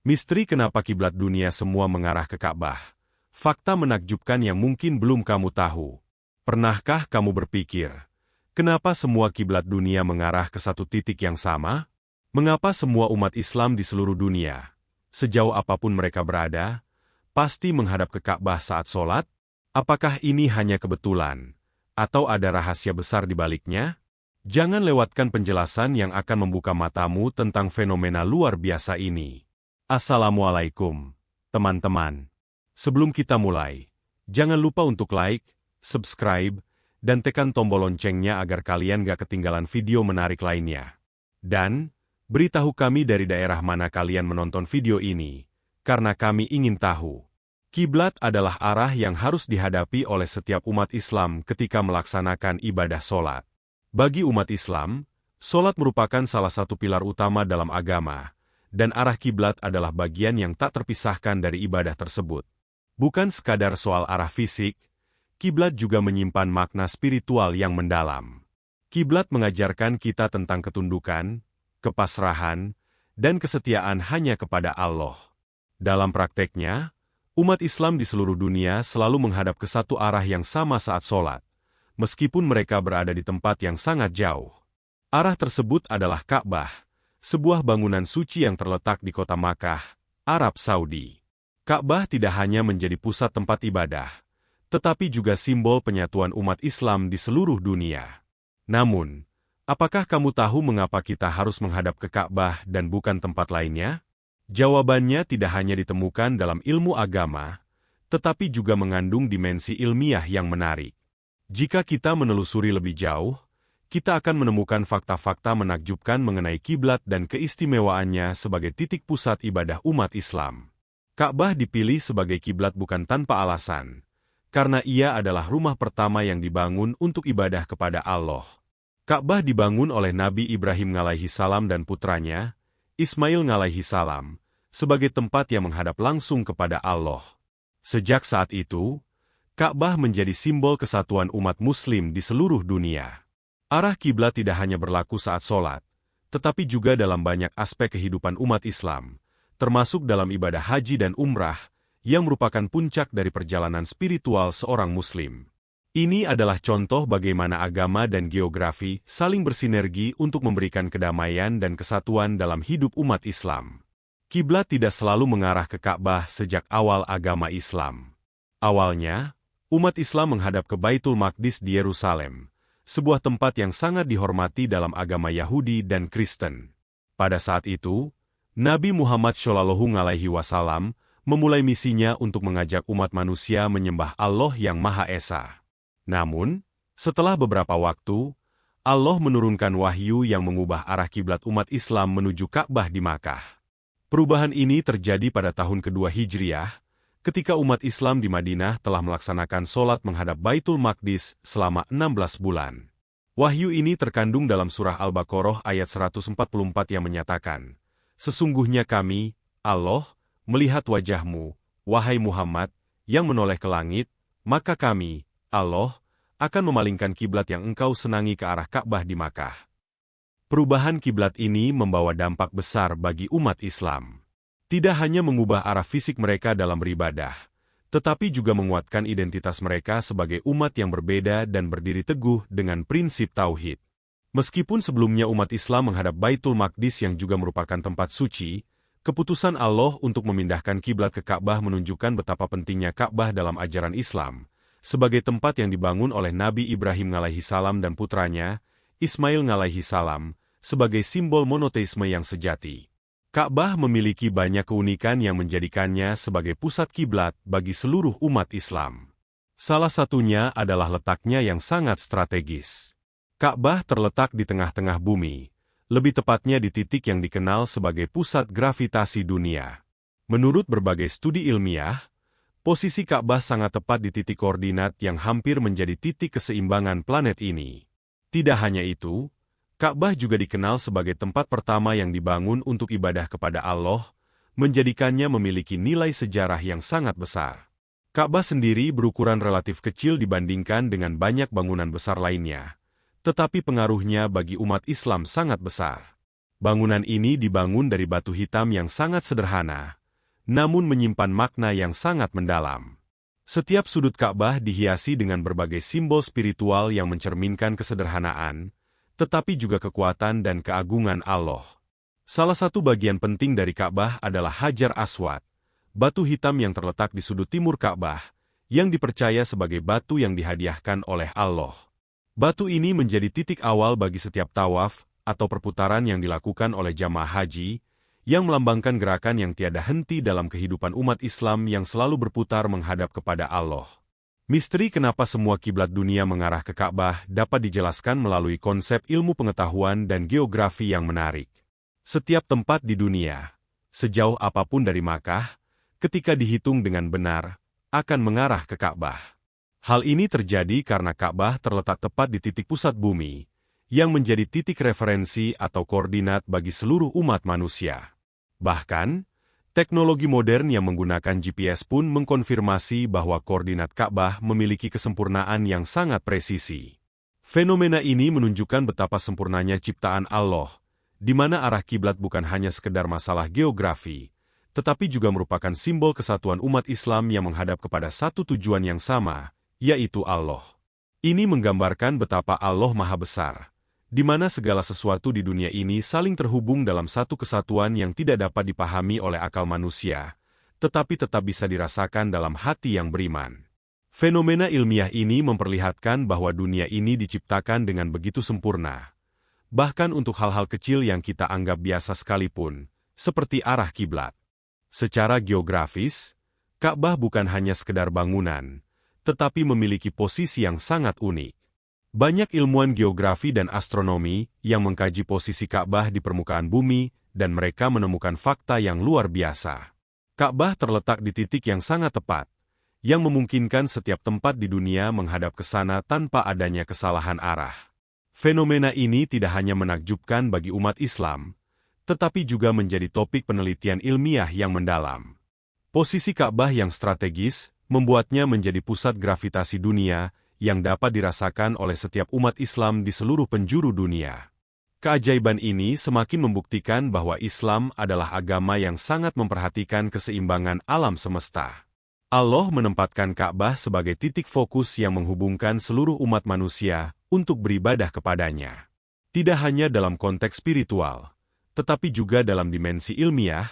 Misteri kenapa kiblat dunia semua mengarah ke Ka'bah. Fakta menakjubkan yang mungkin belum kamu tahu. Pernahkah kamu berpikir, kenapa semua kiblat dunia mengarah ke satu titik yang sama? Mengapa semua umat Islam di seluruh dunia, sejauh apapun mereka berada, pasti menghadap ke Ka'bah saat sholat? Apakah ini hanya kebetulan, atau ada rahasia besar di baliknya? Jangan lewatkan penjelasan yang akan membuka matamu tentang fenomena luar biasa ini. Assalamualaikum, teman-teman. Sebelum kita mulai, jangan lupa untuk like, subscribe, dan tekan tombol loncengnya agar kalian gak ketinggalan video menarik lainnya. Dan, beritahu kami dari daerah mana kalian menonton video ini, karena kami ingin tahu. Kiblat adalah arah yang harus dihadapi oleh setiap umat Islam ketika melaksanakan ibadah sholat. Bagi umat Islam, sholat merupakan salah satu pilar utama dalam agama, dan arah kiblat adalah bagian yang tak terpisahkan dari ibadah tersebut. Bukan sekadar soal arah fisik, kiblat juga menyimpan makna spiritual yang mendalam. Kiblat mengajarkan kita tentang ketundukan, kepasrahan, dan kesetiaan hanya kepada Allah. Dalam prakteknya, umat Islam di seluruh dunia selalu menghadap ke satu arah yang sama saat sholat, meskipun mereka berada di tempat yang sangat jauh. Arah tersebut adalah Ka'bah, sebuah bangunan suci yang terletak di kota Makkah, Arab Saudi. Ka'bah tidak hanya menjadi pusat tempat ibadah, tetapi juga simbol penyatuan umat Islam di seluruh dunia. Namun, apakah kamu tahu mengapa kita harus menghadap ke Ka'bah dan bukan tempat lainnya? Jawabannya tidak hanya ditemukan dalam ilmu agama, tetapi juga mengandung dimensi ilmiah yang menarik. Jika kita menelusuri lebih jauh, kita akan menemukan fakta-fakta menakjubkan mengenai kiblat dan keistimewaannya sebagai titik pusat ibadah umat Islam. Ka'bah dipilih sebagai kiblat bukan tanpa alasan, karena ia adalah rumah pertama yang dibangun untuk ibadah kepada Allah. Ka'bah dibangun oleh Nabi Ibrahim alaihi salam dan putranya, Ismail alaihi salam, sebagai tempat yang menghadap langsung kepada Allah. Sejak saat itu, Ka'bah menjadi simbol kesatuan umat Muslim di seluruh dunia. Arah kiblat tidak hanya berlaku saat sholat, tetapi juga dalam banyak aspek kehidupan umat Islam, termasuk dalam ibadah haji dan umrah, yang merupakan puncak dari perjalanan spiritual seorang Muslim. Ini adalah contoh bagaimana agama dan geografi saling bersinergi untuk memberikan kedamaian dan kesatuan dalam hidup umat Islam. Kiblat tidak selalu mengarah ke Ka'bah sejak awal agama Islam. Awalnya, umat Islam menghadap ke Baitul Maqdis di Yerusalem, sebuah tempat yang sangat dihormati dalam agama Yahudi dan Kristen. Pada saat itu, Nabi Muhammad SAW memulai misinya untuk mengajak umat manusia menyembah Allah yang Maha Esa. Namun, setelah beberapa waktu, Allah menurunkan wahyu yang mengubah arah kiblat umat Islam menuju Ka'bah di Makkah. Perubahan ini terjadi pada tahun kedua Hijriah, ketika umat Islam di Madinah telah melaksanakan sholat menghadap Baitul Maqdis selama 16 bulan. Wahyu ini terkandung dalam surah Al-Baqarah ayat 144 yang menyatakan, "Sesungguhnya kami, Allah, melihat wajahmu, wahai Muhammad, yang menoleh ke langit, maka kami, Allah, akan memalingkan kiblat yang engkau senangi ke arah Ka'bah di Makkah." Perubahan kiblat ini membawa dampak besar bagi umat Islam. Tidak hanya mengubah arah fisik mereka dalam beribadah, tetapi juga menguatkan identitas mereka sebagai umat yang berbeda dan berdiri teguh dengan prinsip tauhid. Meskipun sebelumnya umat Islam menghadap Baitul Maqdis yang juga merupakan tempat suci, keputusan Allah untuk memindahkan kiblat ke Ka'bah menunjukkan betapa pentingnya Ka'bah dalam ajaran Islam, sebagai tempat yang dibangun oleh Nabi Ibrahim alaihi salam dan putranya, Ismail alaihi salam, sebagai simbol monoteisme yang sejati. Ka'bah memiliki banyak keunikan yang menjadikannya sebagai pusat kiblat bagi seluruh umat Islam. Salah satunya adalah letaknya yang sangat strategis. Ka'bah terletak di tengah-tengah bumi, lebih tepatnya di titik yang dikenal sebagai pusat gravitasi dunia. Menurut berbagai studi ilmiah, posisi Ka'bah sangat tepat di titik koordinat yang hampir menjadi titik keseimbangan planet ini. Tidak hanya itu, Ka'bah juga dikenal sebagai tempat pertama yang dibangun untuk ibadah kepada Allah, menjadikannya memiliki nilai sejarah yang sangat besar. Ka'bah sendiri berukuran relatif kecil dibandingkan dengan banyak bangunan besar lainnya, tetapi pengaruhnya bagi umat Islam sangat besar. Bangunan ini dibangun dari batu hitam yang sangat sederhana, namun menyimpan makna yang sangat mendalam. Setiap sudut Ka'bah dihiasi dengan berbagai simbol spiritual yang mencerminkan kesederhanaan, tetapi juga kekuatan dan keagungan Allah. Salah satu bagian penting dari Ka'bah adalah Hajar Aswad, batu hitam yang terletak di sudut timur Ka'bah, yang dipercaya sebagai batu yang dihadiahkan oleh Allah. Batu ini menjadi titik awal bagi setiap tawaf atau perputaran yang dilakukan oleh jamaah haji, yang melambangkan gerakan yang tiada henti dalam kehidupan umat Islam yang selalu berputar menghadap kepada Allah. Misteri kenapa semua kiblat dunia mengarah ke Ka'bah dapat dijelaskan melalui konsep ilmu pengetahuan dan geografi yang menarik. Setiap tempat di dunia, sejauh apapun dari Makkah, ketika dihitung dengan benar, akan mengarah ke Ka'bah. Hal ini terjadi karena Ka'bah terletak tepat di titik pusat bumi, yang menjadi titik referensi atau koordinat bagi seluruh umat manusia. Bahkan, teknologi modern yang menggunakan GPS pun mengkonfirmasi bahwa koordinat Ka'bah memiliki kesempurnaan yang sangat presisi. Fenomena ini menunjukkan betapa sempurnanya ciptaan Allah, di mana arah kiblat bukan hanya sekedar masalah geografi, tetapi juga merupakan simbol kesatuan umat Islam yang menghadap kepada satu tujuan yang sama, yaitu Allah. Ini menggambarkan betapa Allah Maha Besar, di mana segala sesuatu di dunia ini saling terhubung dalam satu kesatuan yang tidak dapat dipahami oleh akal manusia, tetapi tetap bisa dirasakan dalam hati yang beriman. Fenomena ilmiah ini memperlihatkan bahwa dunia ini diciptakan dengan begitu sempurna, bahkan untuk hal-hal kecil yang kita anggap biasa sekalipun, seperti arah kiblat. Secara geografis, Ka'bah bukan hanya sekedar bangunan, tetapi memiliki posisi yang sangat unik. Banyak ilmuwan geografi dan astronomi yang mengkaji posisi Ka'bah di permukaan bumi, dan mereka menemukan fakta yang luar biasa. Ka'bah terletak di titik yang sangat tepat, yang memungkinkan setiap tempat di dunia menghadap ke sana tanpa adanya kesalahan arah. Fenomena ini tidak hanya menakjubkan bagi umat Islam, tetapi juga menjadi topik penelitian ilmiah yang mendalam. Posisi Ka'bah yang strategis membuatnya menjadi pusat gravitasi dunia, yang dapat dirasakan oleh setiap umat Islam di seluruh penjuru dunia. Keajaiban ini semakin membuktikan bahwa Islam adalah agama yang sangat memperhatikan keseimbangan alam semesta. Allah menempatkan Ka'bah sebagai titik fokus yang menghubungkan seluruh umat manusia untuk beribadah kepadanya. Tidak hanya dalam konteks spiritual, tetapi juga dalam dimensi ilmiah,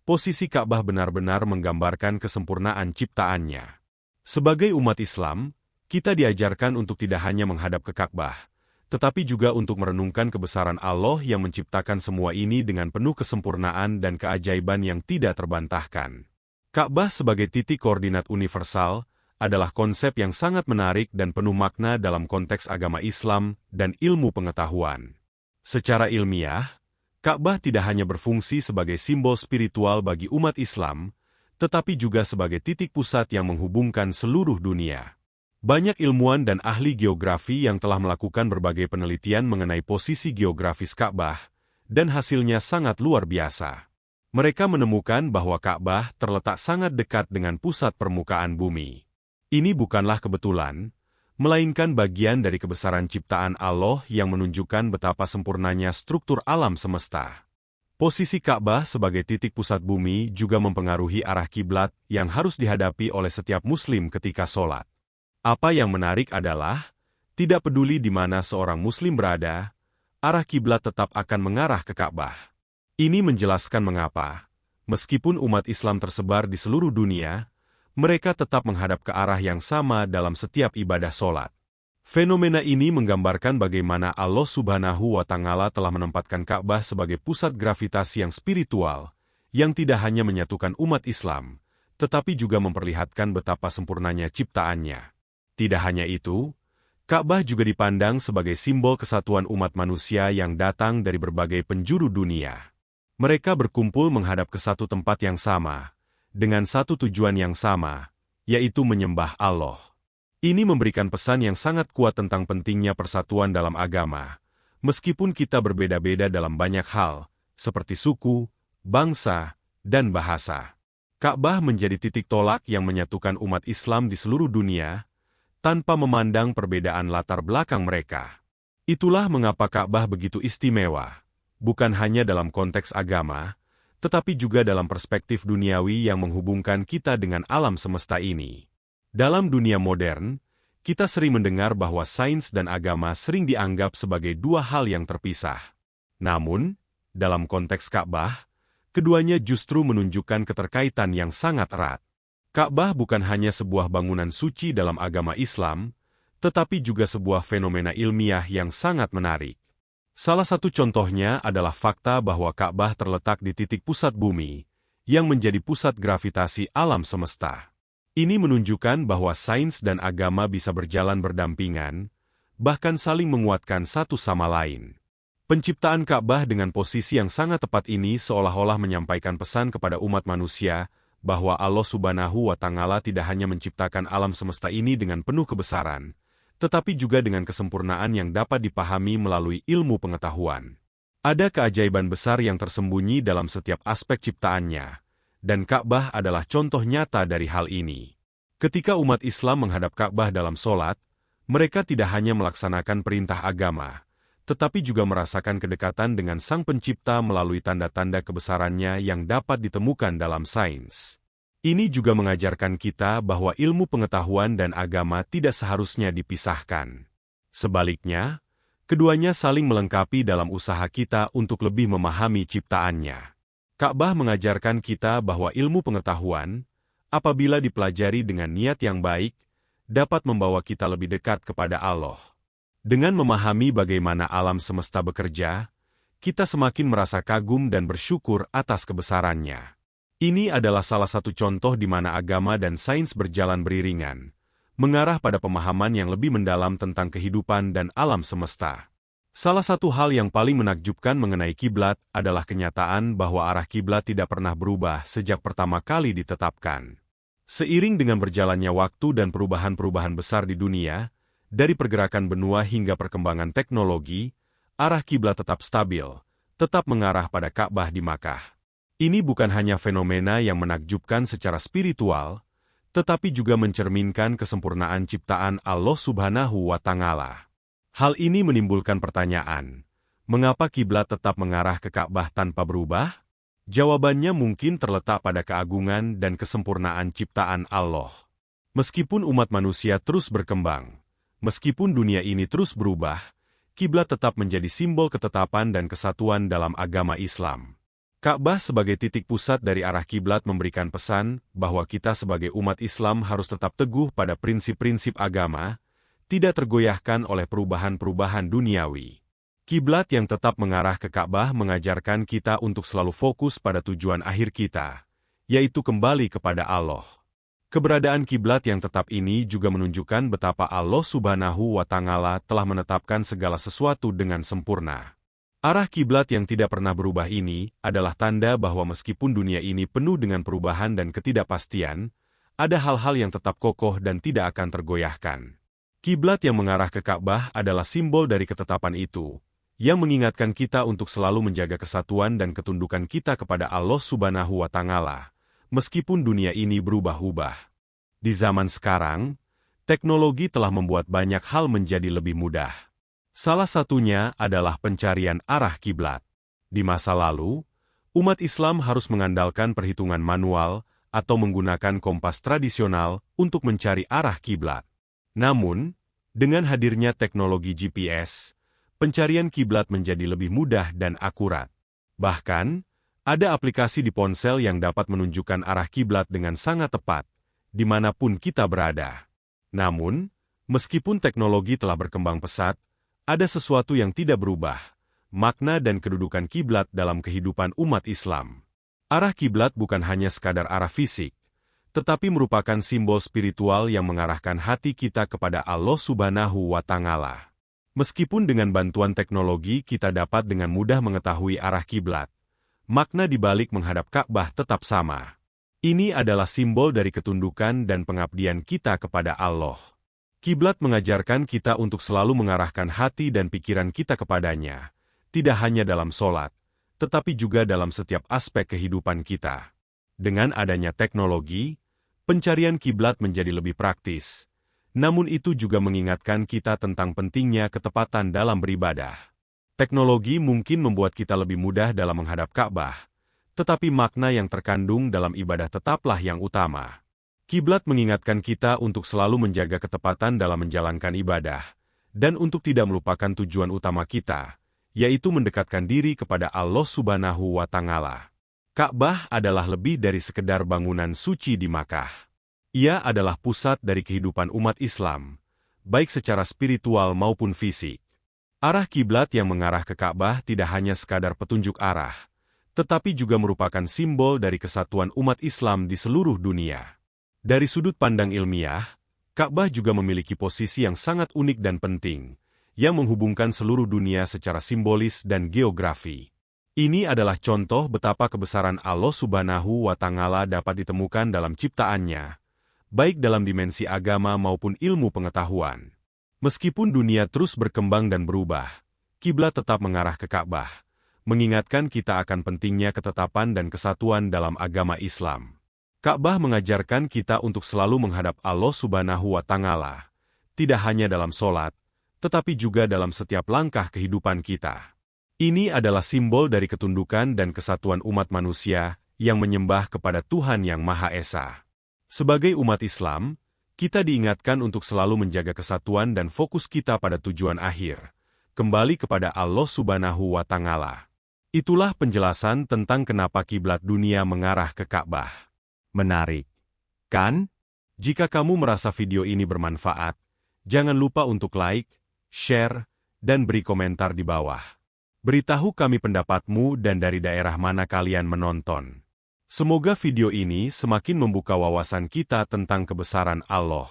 posisi Ka'bah benar-benar menggambarkan kesempurnaan ciptaannya. Sebagai umat Islam, kita diajarkan untuk tidak hanya menghadap ke Ka'bah, tetapi juga untuk merenungkan kebesaran Allah yang menciptakan semua ini dengan penuh kesempurnaan dan keajaiban yang tidak terbantahkan. Ka'bah sebagai titik koordinat universal adalah konsep yang sangat menarik dan penuh makna dalam konteks agama Islam dan ilmu pengetahuan. Secara ilmiah, Ka'bah tidak hanya berfungsi sebagai simbol spiritual bagi umat Islam, tetapi juga sebagai titik pusat yang menghubungkan seluruh dunia. Banyak ilmuwan dan ahli geografi yang telah melakukan berbagai penelitian mengenai posisi geografis Ka'bah, dan hasilnya sangat luar biasa. Mereka menemukan bahwa Ka'bah terletak sangat dekat dengan pusat permukaan bumi. Ini bukanlah kebetulan, melainkan bagian dari kebesaran ciptaan Allah yang menunjukkan betapa sempurnanya struktur alam semesta. Posisi Ka'bah sebagai titik pusat bumi juga mempengaruhi arah kiblat yang harus dihadapi oleh setiap Muslim ketika sholat. Apa yang menarik adalah, tidak peduli di mana seorang Muslim berada, arah kiblat tetap akan mengarah ke Ka'bah. Ini menjelaskan mengapa, meskipun umat Islam tersebar di seluruh dunia, mereka tetap menghadap ke arah yang sama dalam setiap ibadah sholat. Fenomena ini menggambarkan bagaimana Allah Subhanahu wa Ta'ala telah menempatkan Ka'bah sebagai pusat gravitasi yang spiritual, yang tidak hanya menyatukan umat Islam, tetapi juga memperlihatkan betapa sempurnanya ciptaannya. Tidak hanya itu, Ka'bah juga dipandang sebagai simbol kesatuan umat manusia yang datang dari berbagai penjuru dunia. Mereka berkumpul menghadap ke satu tempat yang sama, dengan satu tujuan yang sama, yaitu menyembah Allah. Ini memberikan pesan yang sangat kuat tentang pentingnya persatuan dalam agama, meskipun kita berbeda-beda dalam banyak hal, seperti suku, bangsa, dan bahasa. Ka'bah menjadi titik tolak yang menyatukan umat Islam di seluruh dunia, tanpa memandang perbedaan latar belakang mereka. Itulah mengapa Ka'bah begitu istimewa, bukan hanya dalam konteks agama, tetapi juga dalam perspektif duniawi yang menghubungkan kita dengan alam semesta ini. Dalam dunia modern, kita sering mendengar bahwa sains dan agama sering dianggap sebagai dua hal yang terpisah. Namun, dalam konteks Ka'bah, keduanya justru menunjukkan keterkaitan yang sangat erat. Ka'bah bukan hanya sebuah bangunan suci dalam agama Islam, tetapi juga sebuah fenomena ilmiah yang sangat menarik. Salah satu contohnya adalah fakta bahwa Ka'bah terletak di titik pusat bumi, yang menjadi pusat gravitasi alam semesta. Ini menunjukkan bahwa sains dan agama bisa berjalan berdampingan, bahkan saling menguatkan satu sama lain. Penciptaan Ka'bah dengan posisi yang sangat tepat ini seolah-olah menyampaikan pesan kepada umat manusia bahwa Allah Subhanahu wa Ta'ala tidak hanya menciptakan alam semesta ini dengan penuh kebesaran, tetapi juga dengan kesempurnaan yang dapat dipahami melalui ilmu pengetahuan. Ada keajaiban besar yang tersembunyi dalam setiap aspek ciptaannya, dan Ka'bah adalah contoh nyata dari hal ini. Ketika umat Islam menghadap Ka'bah dalam sholat, mereka tidak hanya melaksanakan perintah agama, tetapi juga merasakan kedekatan dengan Sang Pencipta melalui tanda-tanda kebesarannya yang dapat ditemukan dalam sains. Ini juga mengajarkan kita bahwa ilmu pengetahuan dan agama tidak seharusnya dipisahkan. Sebaliknya, keduanya saling melengkapi dalam usaha kita untuk lebih memahami ciptaannya. Ka'bah mengajarkan kita bahwa ilmu pengetahuan, apabila dipelajari dengan niat yang baik, dapat membawa kita lebih dekat kepada Allah. Dengan memahami bagaimana alam semesta bekerja, kita semakin merasa kagum dan bersyukur atas kebesarannya. Ini adalah salah satu contoh di mana agama dan sains berjalan beriringan, mengarah pada pemahaman yang lebih mendalam tentang kehidupan dan alam semesta. Salah satu hal yang paling menakjubkan mengenai kiblat adalah kenyataan bahwa arah kiblat tidak pernah berubah sejak pertama kali ditetapkan. Seiring dengan berjalannya waktu dan perubahan-perubahan besar di dunia, dari pergerakan benua hingga perkembangan teknologi, arah kiblat tetap stabil, tetap mengarah pada Ka'bah di Makkah. Ini bukan hanya fenomena yang menakjubkan secara spiritual, tetapi juga mencerminkan kesempurnaan ciptaan Allah Subhanahu wa Ta'ala. Hal ini menimbulkan pertanyaan, mengapa kiblat tetap mengarah ke Ka'bah tanpa berubah? Jawabannya mungkin terletak pada keagungan dan kesempurnaan ciptaan Allah. Meskipun umat manusia terus berkembang, meskipun dunia ini terus berubah, kiblat tetap menjadi simbol ketetapan dan kesatuan dalam agama Islam. Ka'bah sebagai titik pusat dari arah kiblat memberikan pesan bahwa kita sebagai umat Islam harus tetap teguh pada prinsip-prinsip agama, tidak tergoyahkan oleh perubahan-perubahan duniawi. Kiblat yang tetap mengarah ke Ka'bah mengajarkan kita untuk selalu fokus pada tujuan akhir kita, yaitu kembali kepada Allah. Keberadaan kiblat yang tetap ini juga menunjukkan betapa Allah Subhanahu wa Ta'ala telah menetapkan segala sesuatu dengan sempurna. Arah kiblat yang tidak pernah berubah ini adalah tanda bahwa meskipun dunia ini penuh dengan perubahan dan ketidakpastian, ada hal-hal yang tetap kokoh dan tidak akan tergoyahkan. Kiblat yang mengarah ke Ka'bah adalah simbol dari ketetapan itu, yang mengingatkan kita untuk selalu menjaga kesatuan dan ketundukan kita kepada Allah Subhanahu wa Ta'ala, meskipun dunia ini berubah-ubah. Di zaman sekarang, teknologi telah membuat banyak hal menjadi lebih mudah. Salah satunya adalah pencarian arah kiblat. Di masa lalu, umat Islam harus mengandalkan perhitungan manual atau menggunakan kompas tradisional untuk mencari arah kiblat. Namun, dengan hadirnya teknologi GPS, pencarian kiblat menjadi lebih mudah dan akurat. Bahkan, ada aplikasi di ponsel yang dapat menunjukkan arah kiblat dengan sangat tepat, dimanapun kita berada. Namun, meskipun teknologi telah berkembang pesat, ada sesuatu yang tidak berubah, makna dan kedudukan kiblat dalam kehidupan umat Islam. Arah kiblat bukan hanya sekadar arah fisik, tetapi merupakan simbol spiritual yang mengarahkan hati kita kepada Allah Subhanahu wa Ta'ala. Meskipun dengan bantuan teknologi kita dapat dengan mudah mengetahui arah kiblat, makna di balik menghadap Ka'bah tetap sama. Ini adalah simbol dari ketundukan dan pengabdian kita kepada Allah. Kiblat mengajarkan kita untuk selalu mengarahkan hati dan pikiran kita kepadanya, tidak hanya dalam sholat, tetapi juga dalam setiap aspek kehidupan kita. Dengan adanya teknologi, pencarian kiblat menjadi lebih praktis, namun itu juga mengingatkan kita tentang pentingnya ketepatan dalam beribadah. Teknologi mungkin membuat kita lebih mudah dalam menghadap Ka'bah, tetapi makna yang terkandung dalam ibadah tetaplah yang utama. Kiblat mengingatkan kita untuk selalu menjaga ketepatan dalam menjalankan ibadah, dan untuk tidak melupakan tujuan utama kita, yaitu mendekatkan diri kepada Allah Subhanahu wa Ta'ala. Ka'bah adalah lebih dari sekedar bangunan suci di Makkah. Ia adalah pusat dari kehidupan umat Islam, baik secara spiritual maupun fisik. Arah kiblat yang mengarah ke Ka'bah tidak hanya sekadar petunjuk arah, tetapi juga merupakan simbol dari kesatuan umat Islam di seluruh dunia. Dari sudut pandang ilmiah, Ka'bah juga memiliki posisi yang sangat unik dan penting, yang menghubungkan seluruh dunia secara simbolis dan geografi. Ini adalah contoh betapa kebesaran Allah Subhanahu wa Ta'ala dapat ditemukan dalam ciptaannya, baik dalam dimensi agama maupun ilmu pengetahuan. Meskipun dunia terus berkembang dan berubah, kiblat tetap mengarah ke Ka'bah, mengingatkan kita akan pentingnya ketetapan dan kesatuan dalam agama Islam. Ka'bah mengajarkan kita untuk selalu menghadap Allah Subhanahu wa Ta'ala, tidak hanya dalam sholat, tetapi juga dalam setiap langkah kehidupan kita. Ini adalah simbol dari ketundukan dan kesatuan umat manusia yang menyembah kepada Tuhan Yang Maha Esa. Sebagai umat Islam, kita diingatkan untuk selalu menjaga kesatuan dan fokus kita pada tujuan akhir, kembali kepada Allah Subhanahu wa Ta'ala. Itulah penjelasan tentang kenapa kiblat dunia mengarah ke Ka'bah. Menarik, kan? Jika kamu merasa video ini bermanfaat, jangan lupa untuk like, share, dan beri komentar di bawah. Beritahu kami pendapatmu dan dari daerah mana kalian menonton. Semoga video ini semakin membuka wawasan kita tentang kebesaran Allah.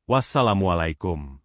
Wassalamualaikum.